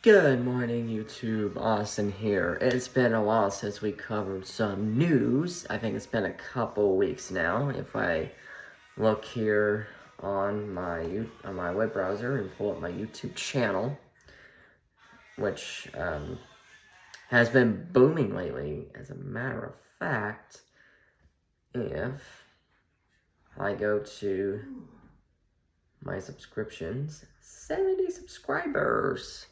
Good morning, YouTube. Austin here. It's been a while since we covered some news. I think it's been a couple weeks now. If I look here on my web browser and pull up my YouTube channel, which has been booming lately. As a matter of fact, if I go to my subscriptions, 70 subscribers.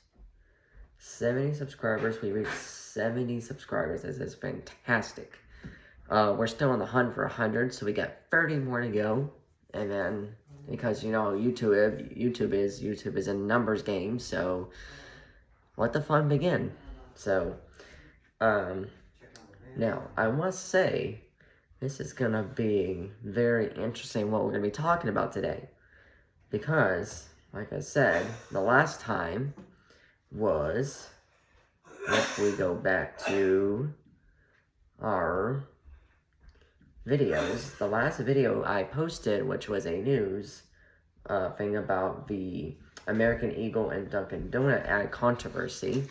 70 subscribers. We reached 70 subscribers. This is fantastic. We're still on the hunt for 100, so we got 30 more to go. And then, because you know YouTube is a numbers game, so let the fun begin. So, now I must say, this is gonna be very interesting what we're gonna be talking about today, because, like I said, the last time was, if we go back to our videos, the last video I posted, which was a news thing about the American Eagle and Dunkin' Donut ad controversy,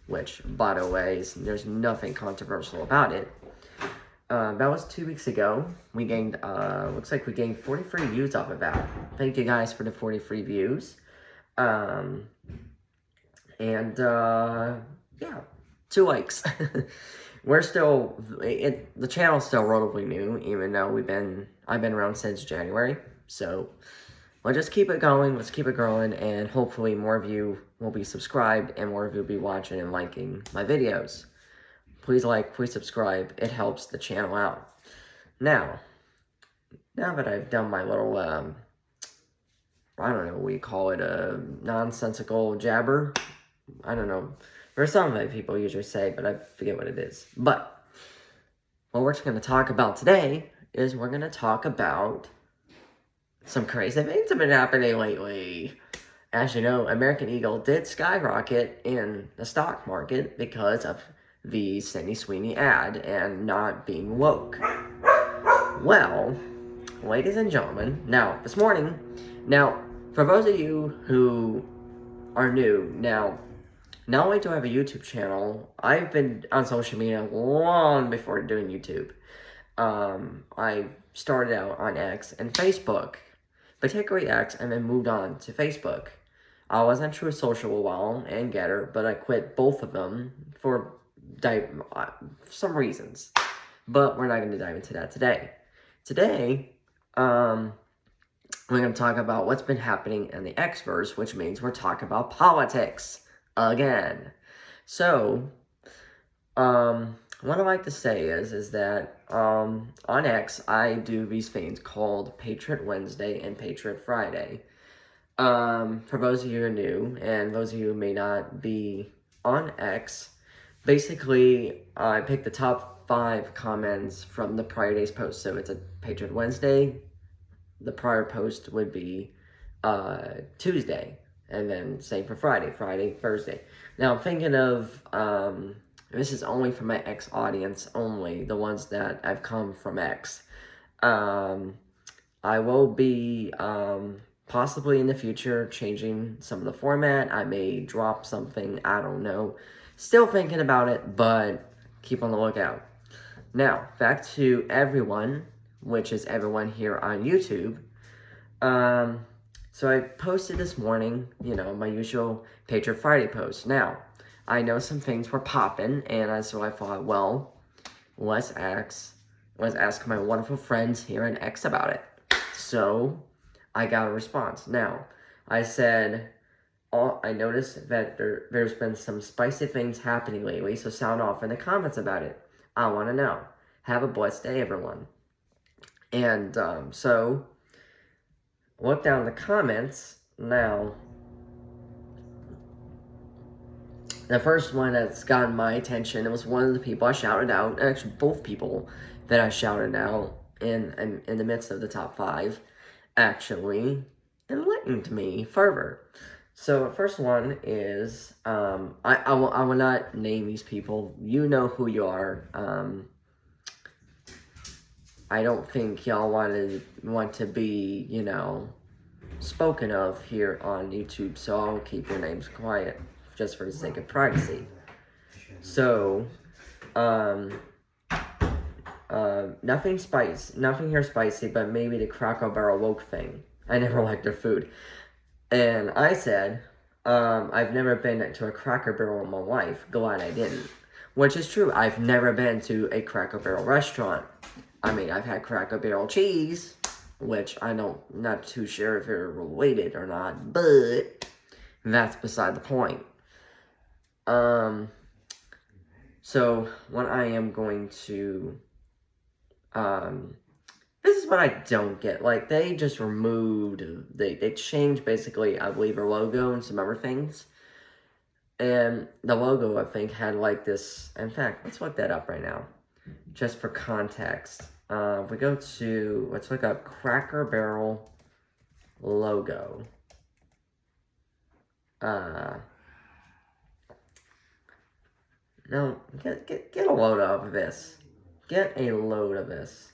which, by the way, there's nothing controversial about it. That was 2 weeks ago. We gained, looks like we gained 43 views off of that. Thank you guys for the 43 views. And, yeah, 2 likes. We're still, the channel's still relatively new, even though I've been around since January. So, let's just keep it going, let's keep it growing, and hopefully more of you will be subscribed, and more of you will be watching and liking my videos. Please like, please subscribe, it helps the channel out. Now that I've done my little, I don't know what you call it, a nonsensical jabber. I don't know. There's something that people usually say, but I forget what it is. But what we're going to talk about today is we're going to talk about some crazy things that have been happening lately. As you know, American Eagle did skyrocket in the stock market because of the Sydney Sweeney ad and not being woke. Well, ladies and gentlemen, now, this morning, for those of you who are new, not only do I have a YouTube channel, I've been on social media long before doing YouTube. I started out on X and Facebook, particularly X, and then moved on to Facebook. I was on True Social a while and Getter, but I quit both of them for some reasons. But we're not going to dive into that today. Today, we're going to talk about what's been happening in the Xverse, which means we're talking about politics again. So, what I like to say is that, on X, I do these things called Patriot Wednesday and Patriot Friday. For those of you who are new, and those of you who may not be on X, basically, I pick the top 5 comments from the prior day's post. So it's a Patriot Wednesday. The prior post would be Tuesday, and then same for Friday, Thursday. Now I'm thinking of, this is only for my X audience only, the ones that have come from X. I will be possibly in the future changing some of the format. I may drop something, I don't know. Still thinking about it, but keep on the lookout. Now, back to everyone, which is everyone here on YouTube. So I posted this morning, my usual Patriot Friday post. Now, I know some things were popping, and so I thought, well, let's ask my wonderful friends here in X about it. So, I got a response. Now, I said, I noticed that there's been some spicy things happening lately, so sound off in the comments about it. I want to know. Have a blessed day, everyone. And, so, look down the comments. Now, the first one that's gotten my attention, it was one of the people I shouted out, actually both people that I shouted out in the midst of the top 5, actually enlightened me further. So the first one is, I will not name these people. You know who you are. I don't think y'all want to be, spoken of here on YouTube, so I'll keep your names quiet just for the sake of privacy. So, nothing here spicy, but maybe the Cracker Barrel woke thing. I never liked their food. And I said, I've never been to a Cracker Barrel in my life. Glad I didn't. Which is true. I've never been to a Cracker Barrel restaurant. I mean, I've had Cracker Barrel cheese, which not too sure if they're related or not, but that's beside the point. So what I am going to, this is what I don't get. Like, they just removed, they changed basically, I believe, their logo and some other things. And the logo, I think, had like this, in fact, let's look that up right now, just for context. If we go to, let's look up Cracker Barrel logo. No, get a load of this. Get a load of this,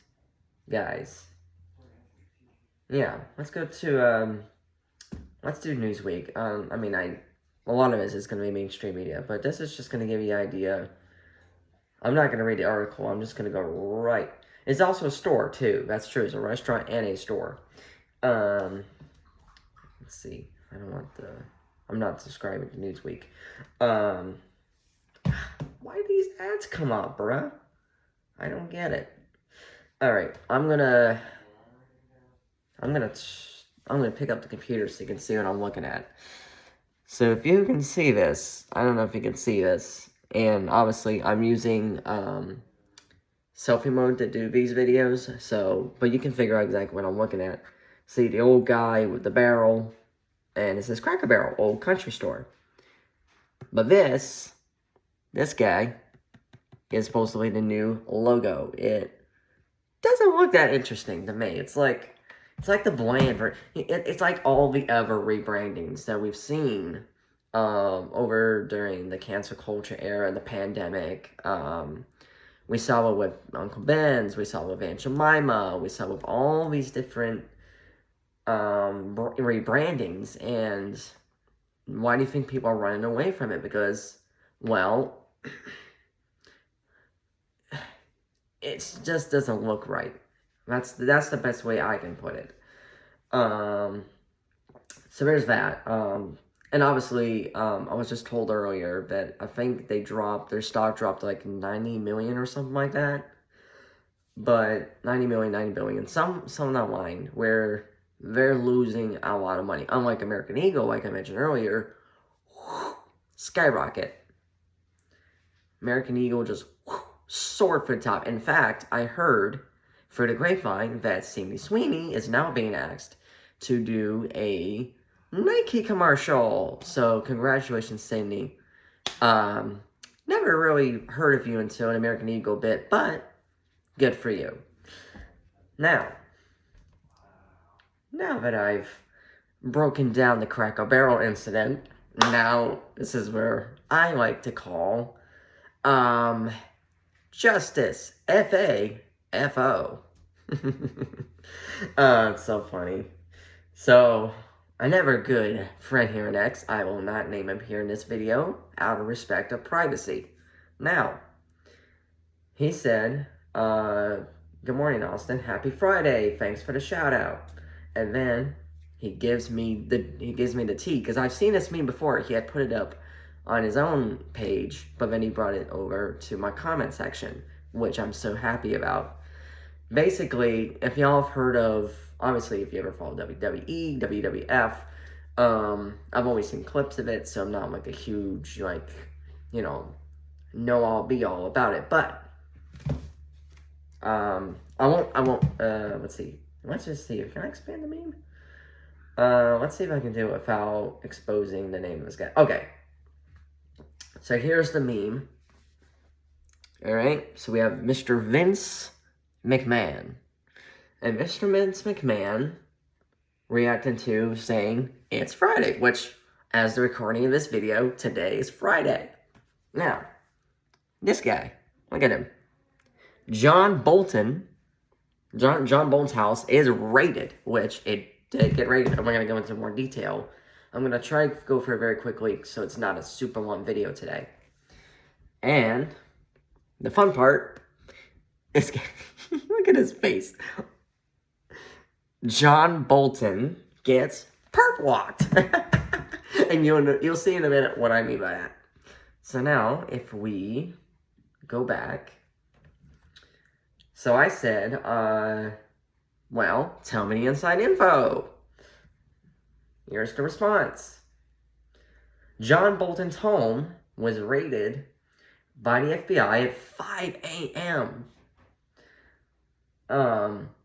guys. Yeah, let's go to, let's do Newsweek. I mean, a lot of this is going to be mainstream media, but this is just going to give you an idea. I'm not going to read the article. I'm just going to go right. It's also a store, too. That's true. It's a restaurant and a store. Let's see. I'm not subscribing to Newsweek. Why do these ads come up, bruh? I don't get it. Alright, I'm gonna pick up the computer so you can see what I'm looking at. So if you can see this, I don't know if you can see this, and obviously I'm using selfie mode to do these videos, so, but you can figure out exactly what I'm looking at. See the old guy with the barrel, and it says Cracker Barrel, old country store. But this guy is supposedly the new logo. It doesn't look that interesting to me. It's like the bland, it's like all the other rebrandings that we've seen over during the cancel culture era, the pandemic. We saw it with Uncle Ben's, we saw it with Aunt Jemima, we saw it with all these different rebrandings. And why do you think people are running away from it? Because, well, it just doesn't look right. That's the best way I can put it. So there's that. And obviously, I was just told earlier that I think their stock dropped like 90 million or something like that. But 90 billion, some on that line where they're losing a lot of money. Unlike American Eagle, like I mentioned earlier, skyrocket. American Eagle just soared for the top. In fact, I heard through the grapevine that Sydney Sweeney is now being asked to do a Nike commercial. So congratulations, Sydney. Never really heard of you until an American Eagle bit, but good for you. Now that I've broken down the Cracker Barrel incident, now this is where I like to call Justice, F-A-F-O. It's so funny. So, another good friend here in X, I will not name him here in this video, out of respect of privacy. Now, he said, good morning, Austin, happy Friday, thanks for the shout out. And then, he gives me the tea, because I've seen this meme before. He had put it up on his own page, but then he brought it over to my comment section, which I'm so happy about. Basically, if y'all have heard of, obviously, if you ever follow WWE, WWF, I've always seen clips of it, so I'm not like a huge, like, you know all, be all about it, but, I won't, let's see, let's just see, can I expand the meme? Let's see if I can do it without exposing the name of this guy. Okay. So here's the meme. Alright, so we have Mr. Vince McMahon. And Mr. Vince McMahon reacting to saying, it's Friday, which, as the recording of this video, today is Friday. Now, this guy, look at him. John Bolton's house is raided, which it did get raided. I'm not going to go into more detail. I'm going to try to go for a very quick week, so it's not a super long video today. And the fun part is, look at his face. John Bolton gets perp walked. And you'll see in a minute what I mean by that. So now, if we go back. So I said, well, tell me the inside info. Here's the response. John Bolton's home was raided by the FBI at 5 a.m.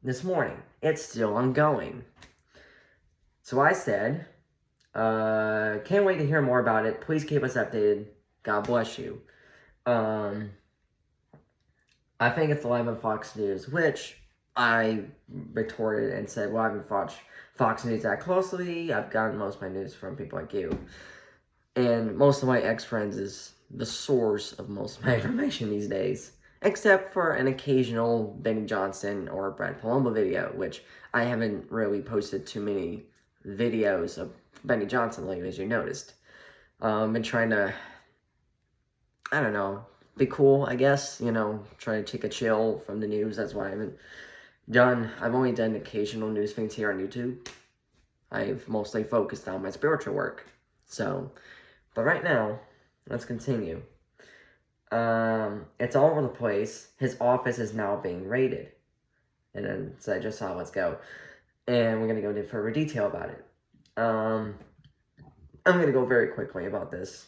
This morning. It's still ongoing. So I said, can't wait to hear more about it. Please keep us updated. God bless you. I think it's live on Fox News, which I retorted and said, well, I haven't watched Fox News that closely. I've gotten most of my news from people like you. And most of my ex-friends is the source of most of my information these days. Except for an occasional Benny Johnson or Brad Palumbo video, which I haven't really posted too many videos of Benny Johnson lately, as you noticed. Been trying to, I don't know, be cool, I guess, you know, trying to take a chill from the news. That's why I haven't done, I've only done occasional news things here on YouTube. I've mostly focused on my spiritual work. So, but right now, let's continue. It's all over the place. His office is now being raided. And then, so I just saw, let's go. And we're going to go into further detail about it. I'm going to go very quickly about this.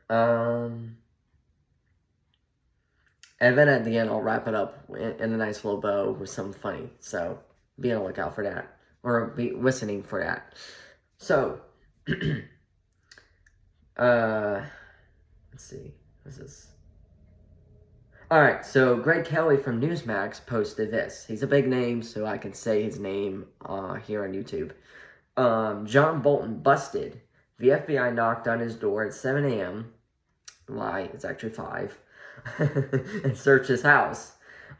And then at the end, I'll wrap it up in a nice little bow with something funny. So, be on the lookout for that. Or be listening for that. So, let's see. What's this? Alright, so Greg Kelly from Newsmax posted this. He's a big name, so I can say his name here on YouTube. John Bolton busted. The FBI knocked on his door at 7 a.m. Lie, it's actually 5. And searched his house.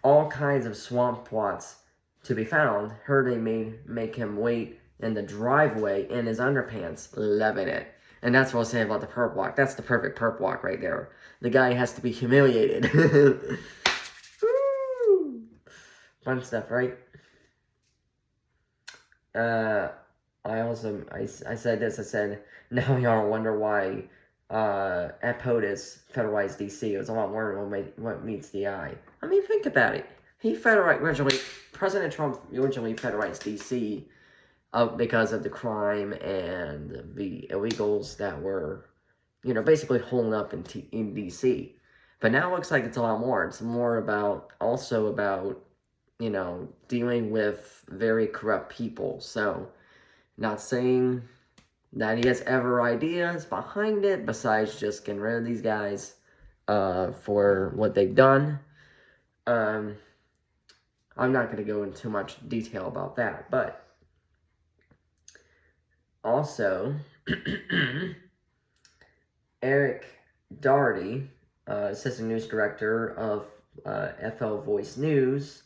All kinds of swamp plots to be found. Heard they make him wait in the driveway in his underpants. Loving it. And that's what I was saying about the perp walk. That's the perfect perp walk right there. The guy has to be humiliated. Woo! Fun stuff, right? I said this. I said, now y'all wonder why at POTUS federalized DC. It was a lot more than what meets the eye. I mean, think about it. President Trump originally federalized DC because of the crime and the illegals that were, you know, basically holding up in DC. But now it looks like it's a lot more. It's more about, also about, you know, dealing with very corrupt people. So, not saying that he has ever ideas behind it, besides just getting rid of these guys for what they've done. I'm not going to go into too much detail about that, but also, Eric Doherty, Assistant News Director of FL Voice News,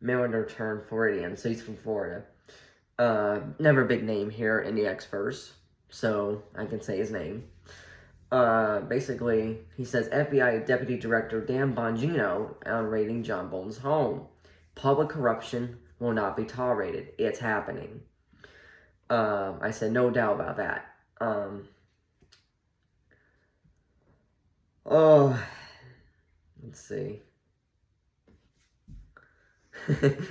mailed a return Floridian, so he's from Florida. Never a big name here in the X-verse, so I can say his name. Basically, he says, FBI Deputy Director Dan Bongino on raiding John Bolton's home. Public corruption will not be tolerated. It's happening. I said, no doubt about that. Let's see.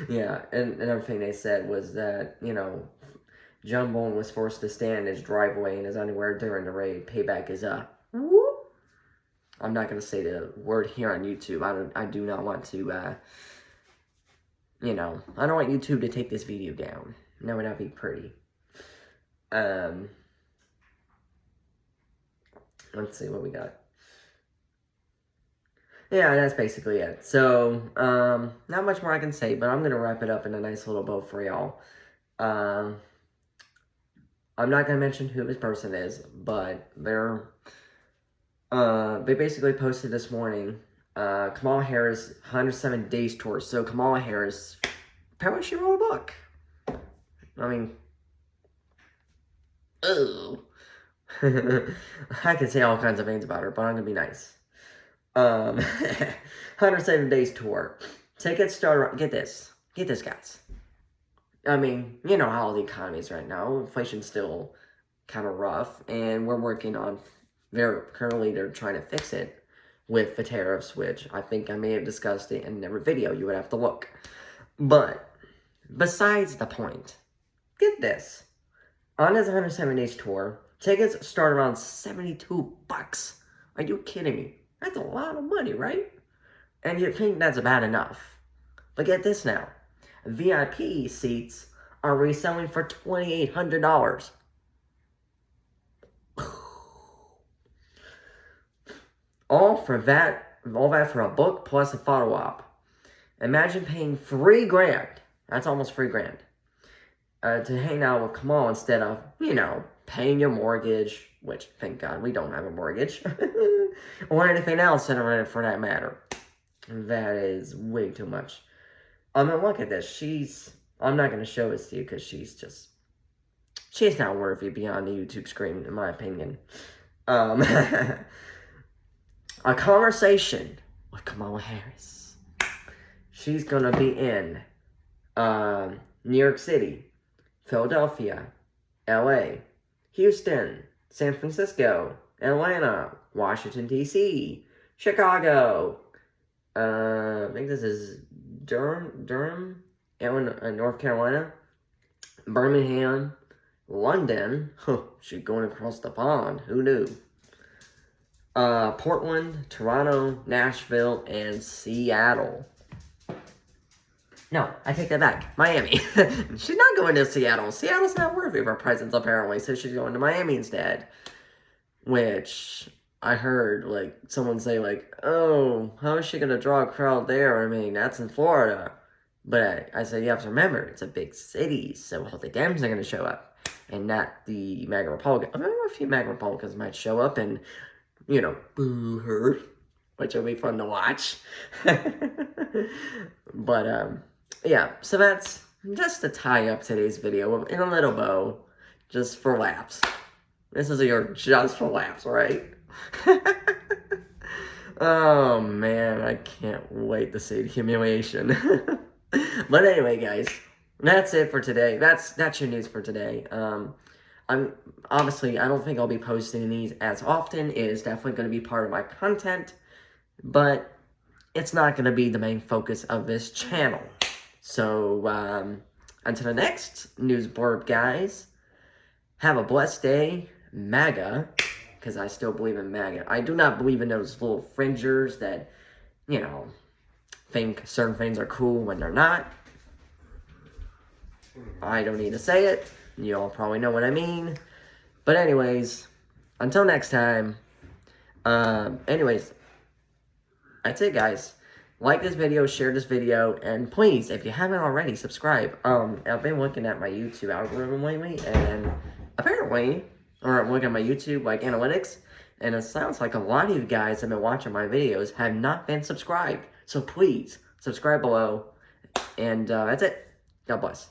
Yeah, and another thing they said was that, you know, John Bolton was forced to stand in his driveway in his underwear during the raid. Payback is up. Whoop. I'm not going to say the word here on YouTube. I do not want to, you know, I don't want YouTube to take this video down. That would not be pretty. Let's see what we got. Yeah, that's basically it. So, not much more I can say, but I'm going to wrap it up in a nice little bow for y'all. I'm not going to mention who this person is, but they basically posted this morning, Kamala Harris 107 Days Tour. So, Kamala Harris, apparently she wrote a book. I mean, Ugh. I can say all kinds of things about her, but I'm gonna be nice. 107 Days Tour. Tickets start, get this, guys. I mean, you know how the economy is right now. Inflation's still kind of rough, and we're working on, currently they're trying to fix it with the tariffs, which I think I may have discussed it in every video. You would have to look. But, besides the point, get this. On his 107 Days Tour, tickets start around $72. Are you kidding me? That's a lot of money, right? And you think that's bad enough. But get this now. VIP seats are reselling for $2,800. All that for a book plus a photo op. Imagine paying $3,000. That's almost $3,000. To hang out with Kamala instead of, you know, paying your mortgage, which, thank God, we don't have a mortgage, or anything else for that matter. That is way too much. I mean, look at this. I'm not going to show this to you because she's not worthy beyond the YouTube screen, in my opinion. A conversation with Kamala Harris. She's going to be in New York City, Philadelphia, LA, Houston, San Francisco, Atlanta, Washington, D.C., Chicago, I think this is Durham, North Carolina, Birmingham, London, she's going across the pond, who knew? Portland, Toronto, Nashville, and Seattle. No, I take that back. Miami. She's not going to Seattle. Seattle's not worthy of her presence, apparently, so she's going to Miami instead. Which, I heard, like, someone say, like, oh, how is she going to draw a crowd there? I mean, that's in Florida. But I said, you have to remember, it's a big city, so all the Dems are going to show up. And not the MAGA Republicans. I mean, a few MAGA Republicans might show up and, you know, boo her. Which will be fun to watch. But, yeah, so that's just to tie up today's video in a little bow, just for laughs. This is your just for laughs, right? Oh, man, I can't wait to see the humiliation. But anyway, guys, that's it for today. That's your news for today. Obviously, I don't think I'll be posting these as often. It is definitely going to be part of my content, but it's not going to be the main focus of this channel. So, until the next news blurb, guys, have a blessed day, MAGA, because I still believe in MAGA. I do not believe in those little fringers that, you know, think certain things are cool when they're not. I don't need to say it. You all probably know what I mean. But anyways, until next time, anyways, that's it, guys. Like this video, share this video, and please, if you haven't already, subscribe. I've been looking at my YouTube algorithm lately, and apparently, or I'm looking at my YouTube, like, analytics, and it sounds like a lot of you guys have been watching my videos have not been subscribed. So please, subscribe below, and that's it. God bless.